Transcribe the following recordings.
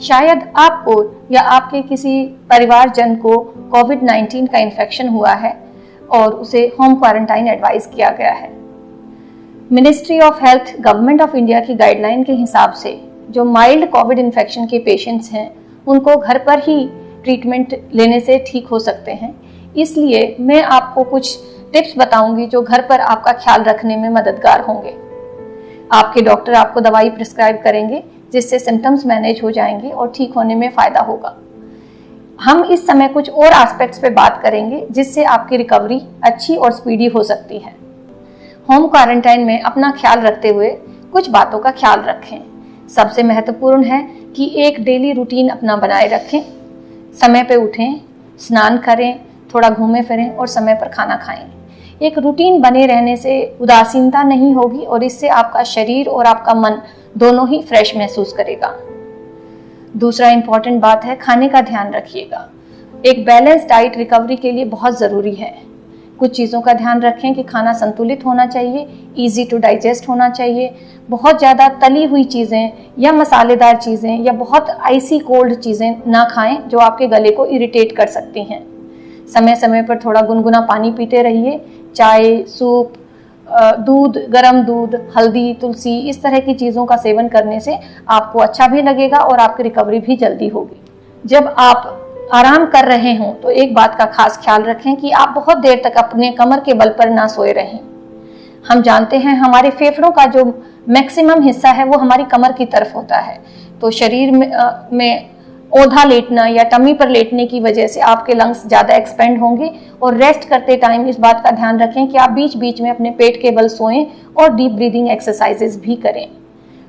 शायद आपको या आपके किसी परिवारजन को कोविड-19 का इन्फेक्शन हुआ है और उसे होम क्वारंटाइन एडवाइस किया गया है। Ministry of health government of India की गाइडलाइन के हिसाब से जो माइल्ड कोविड इन्फेक्शन के पेशेंट्स हैं उनको घर पर ही ट्रीटमेंट लेने से ठीक हो सकते हैं। इसलिए मैं आपको कुछ टिप्स बताऊंगी जो घर पर आपका ख्याल रखने में मददगार होंगे। आपके डॉक्टर आपको दवाई प्रिस्क्राइब करेंगे जिससे सिम्टम्स मैनेज हो जाएंगे और ठीक होने में फ़ायदा होगा। हम इस समय कुछ और एस्पेक्ट्स पे बात करेंगे जिससे आपकी रिकवरी अच्छी और स्पीडी हो सकती है। होम क्वारंटाइन में अपना ख्याल रखते हुए कुछ बातों का ख्याल रखें। सबसे महत्वपूर्ण है कि एक डेली रूटीन अपना बनाए रखें। समय पे उठें, स्नान करें, थोड़ा घूमें फिरें और समय पर खाना खाएं। एक रूटीन बने रहने से उदासीनता नहीं होगी और इससे आपका शरीर और आपका मन दोनों ही फ्रेश महसूस करेगा। दूसरा इम्पॉर्टेंट बात है, खाने का ध्यान रखिएगा। एक बैलेंस डाइट रिकवरी के लिए बहुत ज़रूरी है। कुछ चीज़ों का ध्यान रखें कि खाना संतुलित होना चाहिए, इजी टू डाइजेस्ट होना चाहिए। बहुत ज़्यादा तली हुई चीज़ें या मसालेदार चीज़ें या बहुत आइसी कोल्ड चीज़ें ना खाएं जो आपके गले को इरिटेट कर सकती हैं। समय समय पर थोड़ा गुनगुना पानी पीते रहिए। चाय, सूप, दूध, गर्म दूध, हल्दी, तुलसी, इस तरह की चीज़ों का सेवन करने से आपको अच्छा भी लगेगा और आपकी रिकवरी भी जल्दी होगी। जब आप आराम कर रहे हों तो एक बात का खास ख्याल रखें कि आप बहुत देर तक अपने कमर के बल पर ना सोए रहें। हम जानते हैं हमारे फेफड़ों का जो मैक्सिमम हिस्सा है वो हमारी कमर की तरफ होता है, तो शरीर में औंधा लेटना या टमी पर लेटने की वजह से आपके लंग्स ज़्यादा एक्सपेंड होंगे। और रेस्ट करते टाइम इस बात का ध्यान रखें कि आप बीच बीच में अपने पेट के बल सोएं और डीप ब्रीदिंग एक्सरसाइजेज भी करें।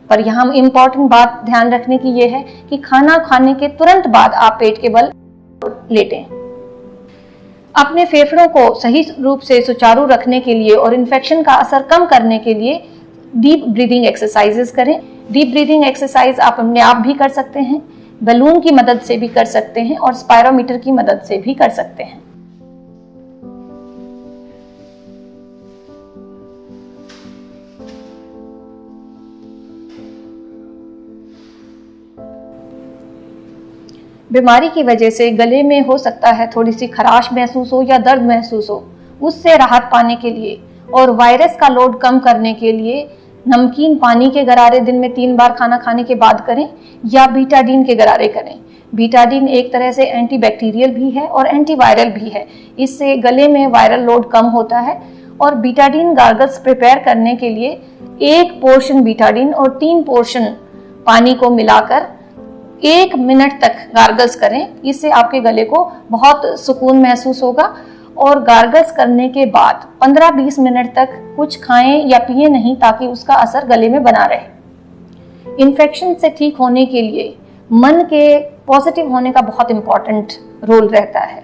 पर यहाँ इम्पॉर्टेंट बात ध्यान रखने की ये है कि खाना खाने के तुरंत बाद आप पेट के बल लेटें। अपने फेफड़ों को सही रूप से सुचारू रखने के लिए और इन्फेक्शन का असर कम करने के लिए डीप ब्रीदिंग एक्सरसाइजेस करें। डीप ब्रीदिंग एक्सरसाइज आप अपने आप भी कर सकते हैं, बैलून की मदद से भी कर सकते हैं और स्पायरोमीटर की मदद से भी कर सकते हैं। बीमारी की वजह से गले में हो सकता है थोड़ी सी खराश महसूस हो या दर्द महसूस हो, उससे राहत पाने के लिए और वायरस का लोड कम करने के लिए नमकीन पानी के गरारे दिन में 3 बार खाना खाने के बाद करें या बीटाडीन के गरारे करें। बीटाडीन एक तरह से एंटीबैक्टीरियल भी है और एंटीवायरल भी है। इससे गले में वायरल लोड कम होता है। और बीटाडीन गार्गल्स प्रिपेयर करने के लिए 1 पोर्शन बीटाडीन और 3 पोर्शन पानी को मिलाकर 1 मिनट तक गार्गल्स करें। इससे आपके गले को बहुत सुकून महसूस होगा। और गार्गल्स करने के बाद 15-20 मिनट तक कुछ खाएं या पिए नहीं ताकि उसका असर गले में बना रहे। इन्फेक्शन से ठीक होने के लिए मन के पॉजिटिव होने का बहुत इम्पॉर्टेंट रोल रहता है।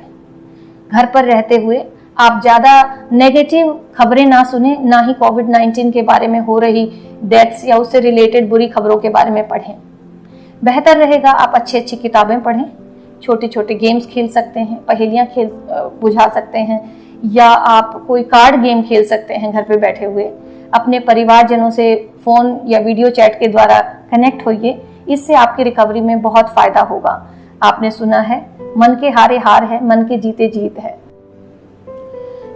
घर पर रहते हुए आप ज़्यादा नेगेटिव खबरें ना सुने, ना ही कोविड-19 के बारे में हो रही डेथ्स या उससे रिलेटेड बुरी खबरों के बारे में पढ़ें। बेहतर रहेगा आप अच्छी किताबें पढ़ें, छोटे छोटे गेम्स खेल सकते हैं, पहेलियाँ बुझा सकते हैं या आप कोई कार्ड गेम खेल सकते हैं घर पे बैठे हुए। अपने परिवारजनों से फ़ोन या वीडियो चैट के द्वारा कनेक्ट होइए, इससे आपकी रिकवरी में बहुत फ़ायदा होगा। आपने सुना है, मन के हारे हार है, मन के जीते जीत है।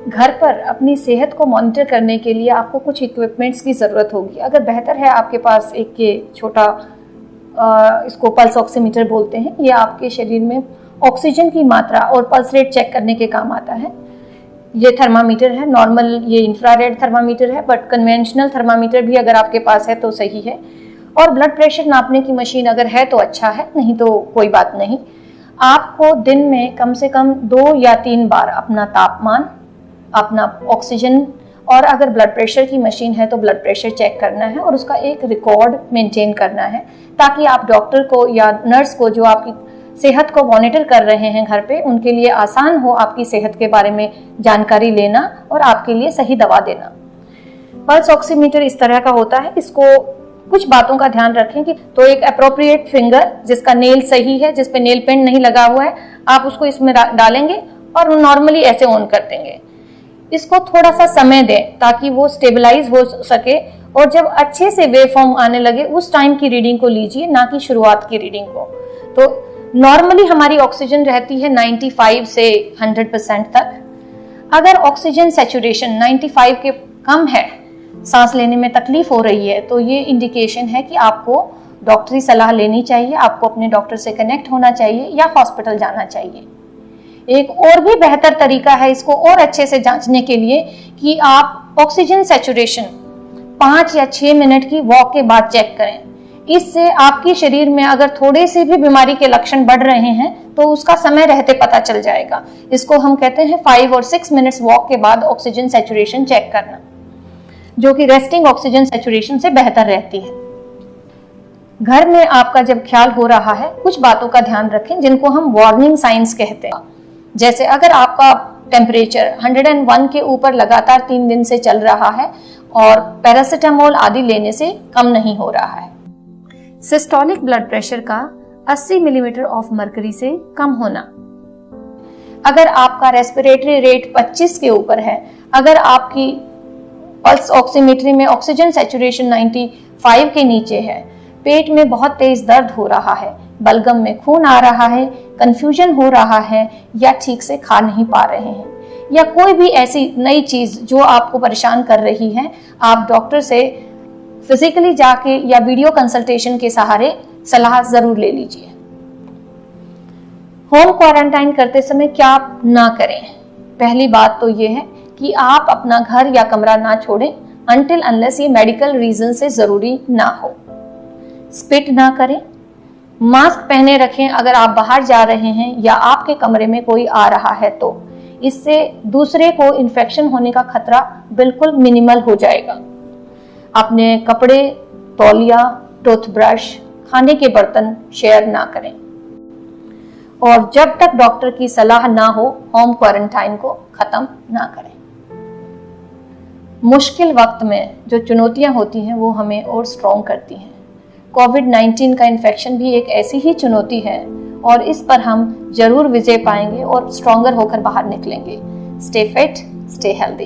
घर पर अपनी सेहत को मॉनिटर करने के लिए आपको कुछ इक्विपमेंट्स की ज़रूरत होगी। अगर बेहतर है आपके पास एक ये छोटा इसको पल्स ऑक्सीमीटर बोलते हैं, ये आपके शरीर में ऑक्सीजन की मात्रा और पल्स रेट चेक करने के काम आता है। ये थर्मामीटर है, नॉर्मल ये इंफ्रारेड थर्मामीटर है, बट कन्वेंशनल थर्मामीटर भी अगर आपके पास है तो सही है। और ब्लड प्रेशर नापने की मशीन अगर है तो अच्छा है, नहीं तो कोई बात नहीं। आपको दिन में कम से कम 2 या 3 बार अपना तापमान, अपना ऑक्सीजन और अगर ब्लड प्रेशर की मशीन है तो ब्लड प्रेशर चेक करना है और उसका एक रिकॉर्ड मेंटेन करना है, ताकि आप डॉक्टर को या नर्स को जो आपकी सेहत को मॉनिटर कर रहे हैं घर पे, उनके लिए आसान हो आपकी सेहत के बारे में जानकारी लेना और आपके लिए सही दवा देना। पल्स ऑक्सीमीटर इस तरह का होता है। इसको कुछ बातों का ध्यान रखें कि तो एक अप्रोप्रिएट फिंगर जिसका नेल सही है, जिस पे नेल पेंट नहीं लगा हुआ है, आप उसको इसमें डालेंगे और नॉर्मली ऐसे ऑन कर देंगे। इसको थोड़ा सा समय दें ताकि वो स्टेबलाइज हो सके और जब अच्छे से वेव फॉर्म आने लगे उस टाइम की रीडिंग को लीजिए, ना कि शुरुआत की रीडिंग को। तो नॉर्मली हमारी ऑक्सीजन रहती है 95 से 100% तक। अगर ऑक्सीजन सैचुरेशन 95 के कम है, सांस लेने में तकलीफ हो रही है, तो ये इंडिकेशन है कि आपको डॉक्टरी सलाह लेनी चाहिए, आपको अपने डॉक्टर से कनेक्ट होना चाहिए या हॉस्पिटल जाना चाहिए। एक और भी बेहतर तरीका है इसको और अच्छे से जांचने के लिए कि आप ऑक्सीजन सैचुरेशन 5 या 6 मिनट की वॉक के बाद चेक करें। इससे आपके शरीर में अगर थोड़े से भी बीमारी के लक्षण बढ़ रहे हैं तो उसका समय रहते पता चल जाएगा। इसको हम कहते हैं 5 और 6 मिनट्स वॉक के बाद ऑक्सीजन सैचुरेशन चेक करना, जो कि रेस्टिंग ऑक्सीजन सैचुरेशन से बेहतर रहती है। घर में आपका जब ख्याल हो रहा है, कुछ बातों का ध्यान रखें जिनको हम वार्निंग साइंस कहते हैं। जैसे अगर आपका टेम्परेचर 101 के ऊपर लगातार 3 दिन से चल रहा है और पैरासिटामोल आदि लेने से कम नहीं हो रहा है। सिस्टोलिक ब्लड प्रेशर का 80 मिलीमीटर ऑफ मर्करी से कम होना। अगर आपका रेस्पिरेटरी रेट 25 के ऊपर है, अगर आपकी पल्स ऑक्सीमीटरी में ऑक्सीजन सैचुरेशन 95 के नीचे है, पेट में बहुत तेज दर्द हो रहा है, बलगम में खून आ रहा है, कंफ्यूजन हो रहा है या ठीक से खा नहीं पा रहे हैं, या कोई भी ऐसी नई चीज जो आपको परेशान कर रही है, आप डॉक्टर से फिजिकली जाके या वीडियो कंसल्टेशन के सहारे सलाह जरूर ले लीजिए। होम क्वारंटाइन करते समय क्या आप ना करें? पहली बात तो ये है कि आप अपना घर या कमरा ना छोड़ें अनटिल अनलेस ये मेडिकल रीजन से जरूरी ना हो। स्पिट ना करें, मास्क पहने रखें अगर आप बाहर जा रहे हैं या आपके कमरे में कोई आ रहा है तो इससे दूसरे को इन्फेक्शन होने का खतरा बिल्कुल मिनिमल हो जाएगा। अपने कपड़े, तौलिया, टूथब्रश, खाने के बर्तन शेयर ना करें और जब तक डॉक्टर की सलाह ना हो होम क्वारंटाइन को खत्म ना करें। मुश्किल वक्त में जो चुनौतियां होती हैं वो हमें और स्ट्रॉन्ग करती हैं। कोविड-19 का इन्फेक्शन भी एक ऐसी ही चुनौती है और इस पर हम जरूर विजय पाएंगे और स्ट्रॉन्गर होकर बाहर निकलेंगे। Stay fit, stay healthy.